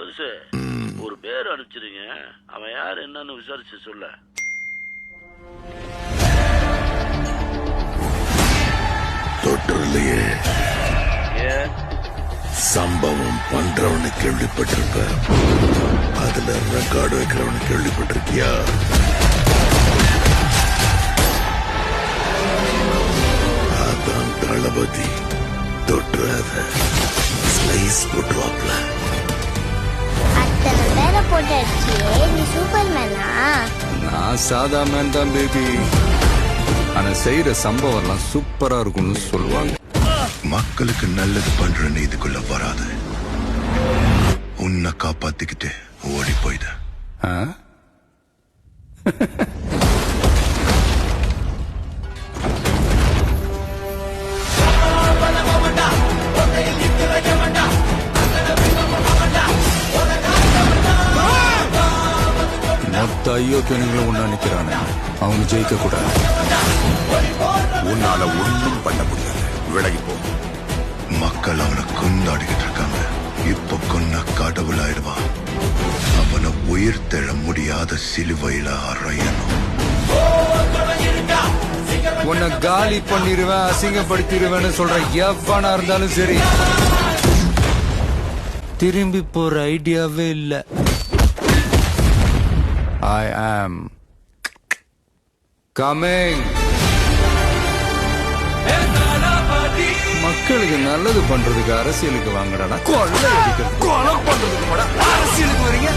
பெருசு ஒரு பேர் அனுப்பிச்சிருங்க. அவன் யார் என்னன்னு விசாரிச்சு சொல்ல. தொற்றுலையே சம்பவம் பண்றவனு கேள்விப்பட்டிருப்ப, அதுல ரெக்கார்டு வைக்கிறவனு கேள்விப்பட்டிருக்கியா? அதான் தளபதி. தொட்டுறாத, ஸ்லைஸ் போட்டுவாப்ல. அத்தனை பேரை போட்டு அடிச்சியே, நீ சூப்பர்மேனா? நான் சாதா மேன் தான் பேபி. ஆனா செய்யற சம்பவம் எல்லாம் சூப்பரா இருக்கும்னு சொல்லுவாங்க. மக்களுக்கு நல்லது பண்றேன்னு இதுக்குள்ள வராது. உன்னை காப்பாத்திக்கிட்டு ஓடி போயிட. மொத்த ஐயோக்கியங்களும் ஒன்னா நிக்கிறானே, அவங்க ஜெயிக்க கூடாது. உன்னால ஒண்ணும் பண்ண முடியாது, விலகி போ. மக்கள் அவனை கொண்டாடிக்கிட்டு இருக்காங்க. இப்ப கொன்ன கடவுள் ஆயிடுவான். அவனை உயிர் தெழ முடியாத சிலுவையில அறையணும். உன்னை காலி பண்ணிடுவேன், அசிங்கப்படுத்திடுவேன்னு சொல்ற எவனா இருந்தாலும் சரி, திரும்பி போற ஐடியாவே இல்ல. I am coming. மக்களுக்கு நல்லது பண்றதுக்கு அரசியலுக்கு வாங்குறானா, கொள்ளை அடிக்கிறது கொலை பண்றதுக்கு அரசியலுக்கு வரீங்க.